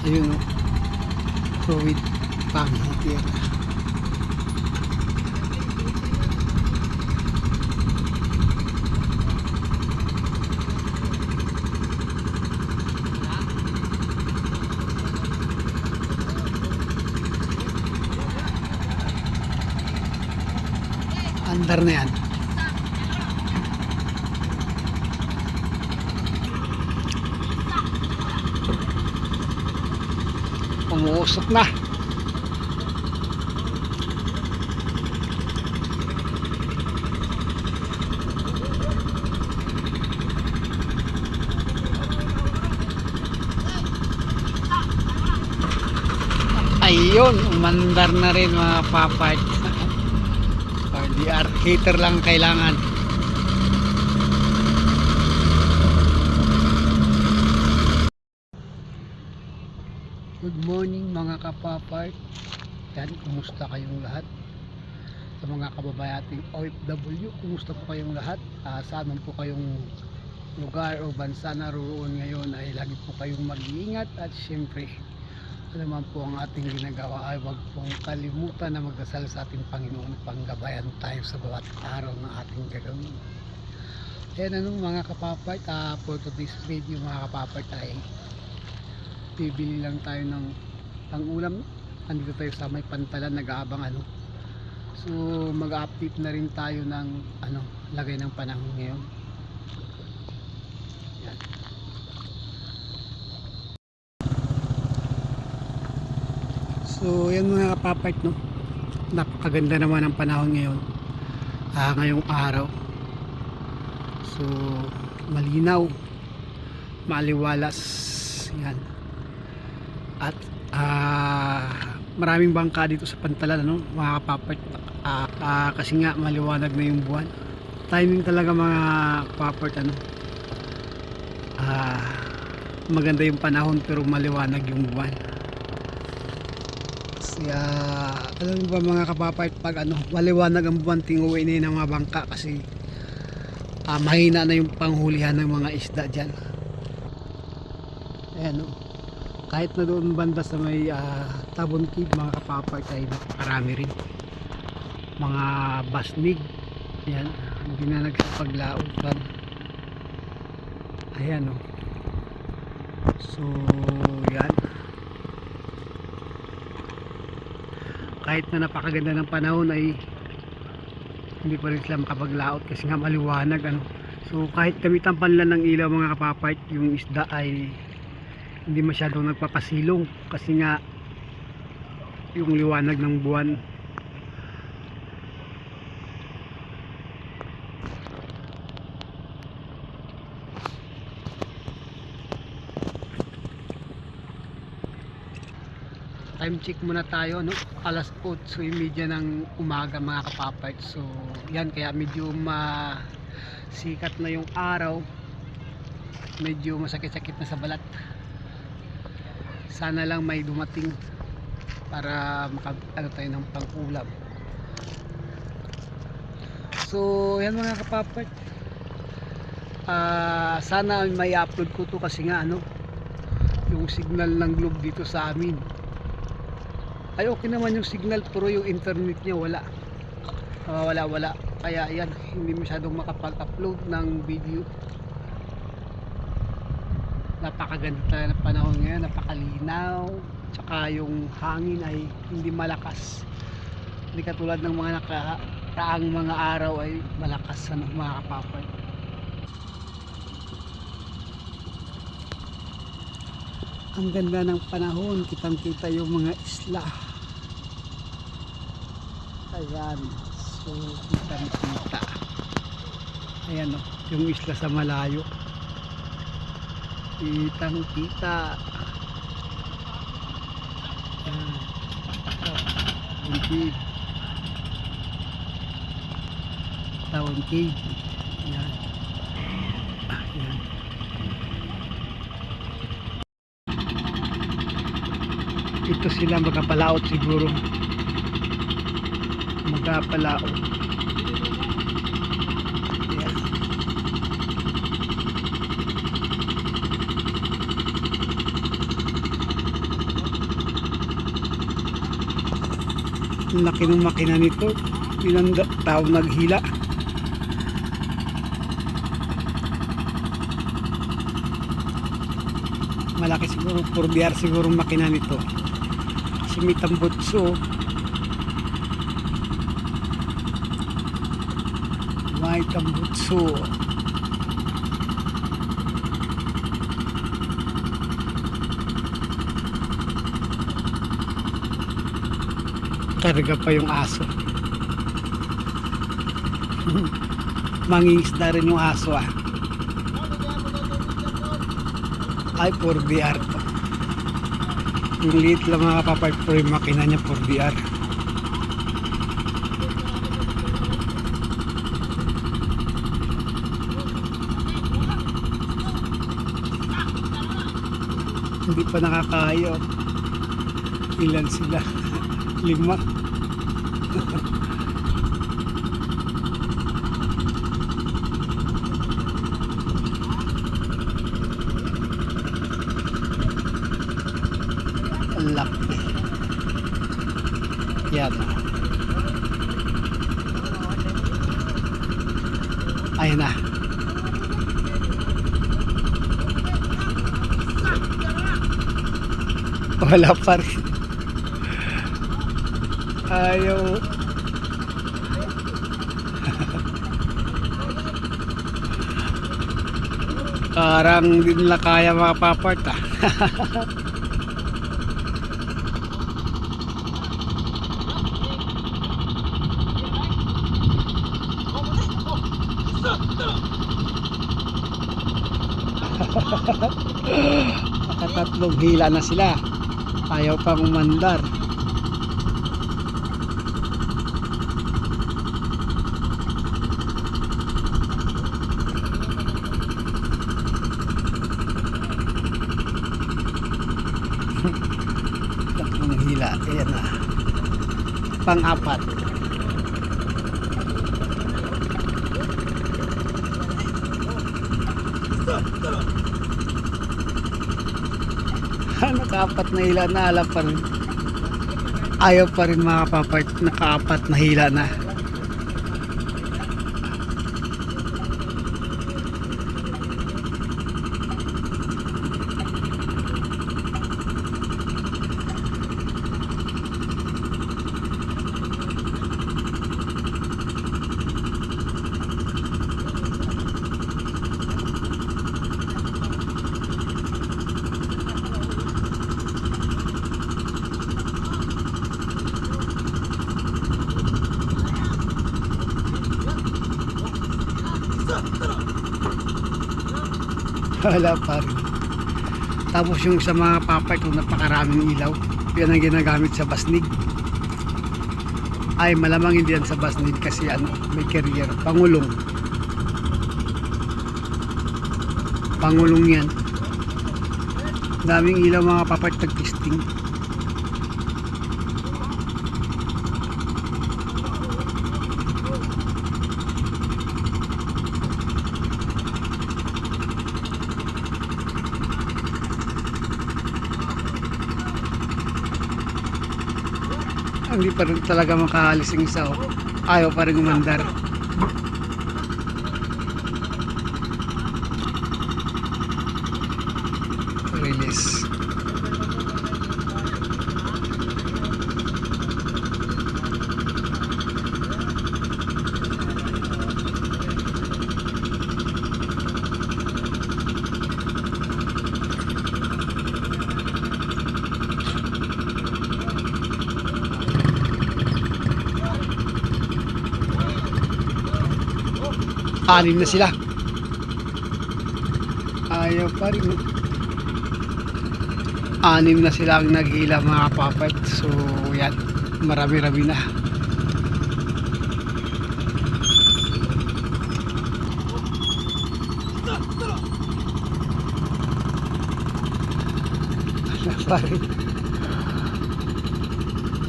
Ayun o, Fruit Panghitir. Andar na yan. Umuusok na. Ayun, umandar na rin mga papart. RDR heater lang kailangan. Good morning mga kapapart. Yan, kumusta kayong lahat? Sa mga kababayan ating OFW, kumusta po kayong lahat? Saan man po kayong lugar o bansa naroon ngayon ay lagi po kayong mag-iingat. At syempre, ano naman po ang ating ginagawa ay huwag pong kalimutan na magdasal sa ating Panginoon, panggabayan tayo sa bawat araw ng ating gagawin. Ayan, anong mga kapapart, for today's video mga kapapart ay bibili lang tayo ng pang-ulam. Andito tayo sa may Pantalan, nag-aabang so mag-update na rin tayo ng lagay ng panahon ngayon. Yan. So yan mga kapapart, no, napakaganda naman ang panahon ngayon, ngayong araw. So malinaw, maliwalas yan. At maraming bangka dito sa Pantalan, mga kapapart, kasi nga maliwanag na yung buwan. Timing talaga mga kapapart, maganda yung panahon pero maliwanag yung buwan. Kaya alam mo ba mga kapapart, pag maliwanag ang buwan, tinguwi na yun ang mga bangka kasi mahina na yung panghulihan ng mga isda dyan. Ayan kahit na doon banda sa may Tabon Cave mga kapapart ay napakarami rin mga basnig. Ayan, hindi na nagsapaglaot pa. Ayan so yan, kahit na napakaganda ng panahon ay hindi pa rin sila makapaglaot kasi nga maliwanag so kahit gamitan panlan ng ilaw mga kapapart, yung isda ay hindi masyadong nagpapasilong kasi nga yung liwanag ng buwan. Time check muna tayo, alas 8:30 ng umaga mga kapapart. So yan, kaya medyo masikat na yung araw, medyo masakit-sakit na sa balat. Sana lang may dumating para tayo ng pang-ulam. So yan mga kapapart, sana may upload ko to kasi nga yung signal ng Globe dito sa amin ay okay naman yung signal pero yung internet niya wala. Kaya yan, hindi masyadong makapag-upload ng video. Napakaganda na panahon ngayon, napakalinaw, tsaka yung hangin ay hindi malakas, hindi katulad ng mga nakaraang mga araw ay malakas mga kapapart. Ang ganda ng panahon, kitang kita yung mga isla. Ayan, so kitang kita, ayan yung isla sa malayo, kitang kita. Tabon Cave. Ayan. Ayan. Ito sila magkapalaot siguro. Magkapalaot. Ayan. Ang laki ng makina nito. Ilang tao naghila. Malaki siguro, 4BR siguro makina nito. Si may tambutso. May tambutso. Karga pa yung aso. Mangingisda rin yung aso ah. Ay 4BR to. Yung liit lang mga kapapart pero yung makina niya 4BR. Hindi pa nakakayo. Ilan sila? 5. Ang laki. Yan. Ayan na. Wala pa rin. Ayaw. Parang hindi nila kaya makapapart ah. Nakatatlong hila na sila. Ayaw pang umandar. Tatlong hila. Ayan na. Pang-apat. Nakaapat na hila na, alam pa rin. Ayaw pa rin mga kapapart. Nakaapat na hila na. Wala pa rin. Tapos yung sa mga papay kung napakaraming ilaw, yan ang ginagamit sa basnig. Ay malamang hindi yan sa basnig kasi ano, may carrier, pangulong. Pangulong yan. Daming ilaw mga papay tag-testing. Hindi pa rin talaga makaalis yung isa oh. Ayaw pa rin umandar. Release. Anim na sila. Ayaw pa rin. Anim na sila ang naghila mga kapapait. So yan, marami-rami na.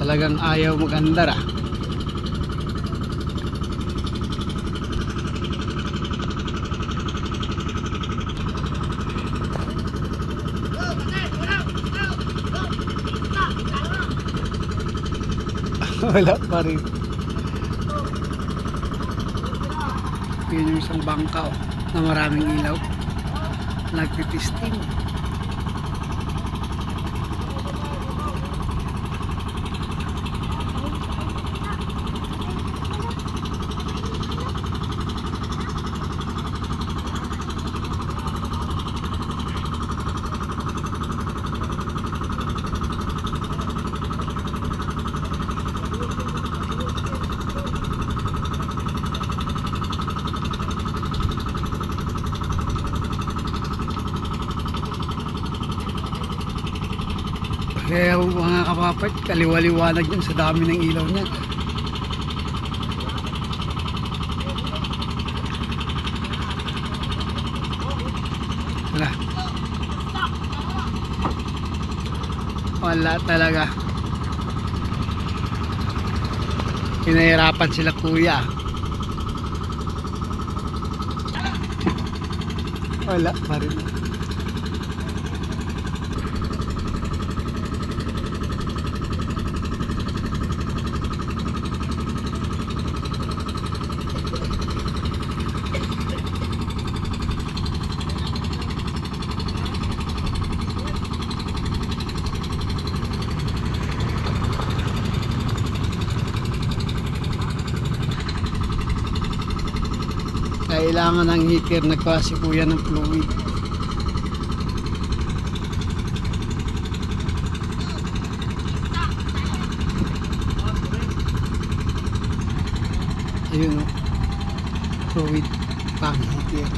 Talagang ayaw magandar ah. Wala pa rin. Yun yung isang bangka na maraming ilaw. Nagtitisting. Kaya mga kapapit, kaliwaliwanag yun sa dami ng ilaw niyan. Wala. Wala talaga. Pinahirapan sila kuya. Wala pa rin. Kailangan ng heater, nagpa si kuya ng fluid. Ayun o, fluid pang heater.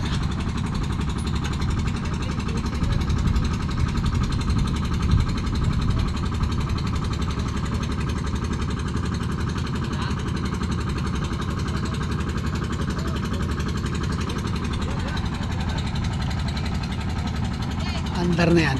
Andar na yan.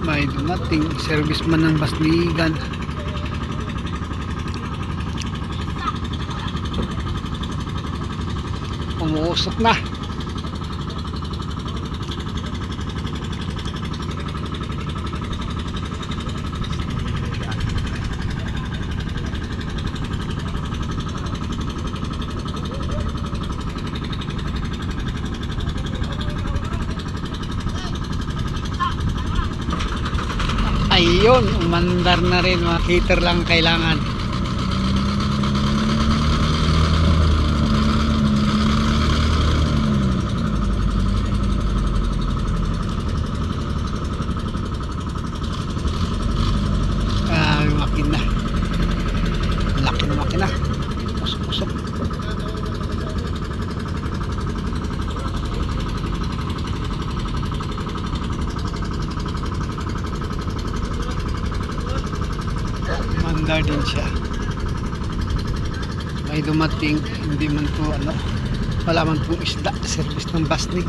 May dumating serviceman ng Basnigan. Umuusok na. Ayun, umandar na rin, mga heater lang kailangan. Makina. Laki na makina. Pusok-pusok. Mandar din siya. May dumating, hindi man po wala man pong isda, service ng Basnig.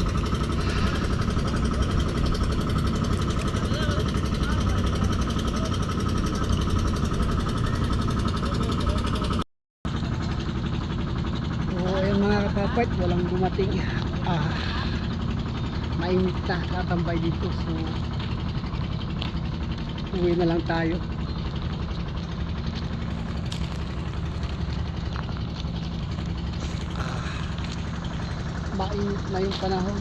Ayun mga kapapit, walang dumating. Mainit na, tatambay dito, so uwi na lang tayo. Mainit na yung panahon,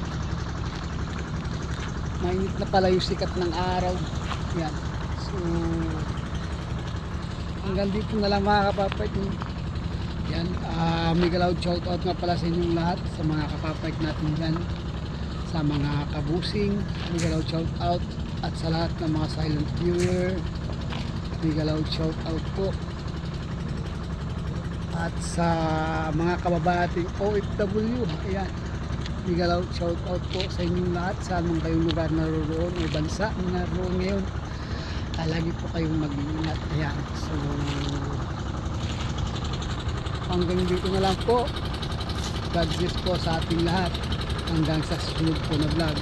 mainit na pala yung sikat ng araw. Yan, so hanggang dito na lang mga kapapit. Yan, mega loud shout out nga pala sa inyong lahat, sa mga kapapit natin dyan, sa mga kabusing. Mega loud shout out, at sa lahat ng mga silent viewer, mega loud shout out po. At sa mga kababating OFW, ayan, mega loud shout out po sa inyong lahat, sa anong kayong lugar naroon o bansa na naroon ngayon. Lagi po kayong mag-iingat. Ayan, so hanggang dito na lang po. God bless po sa ating lahat, hanggang sa susunod po na vlog.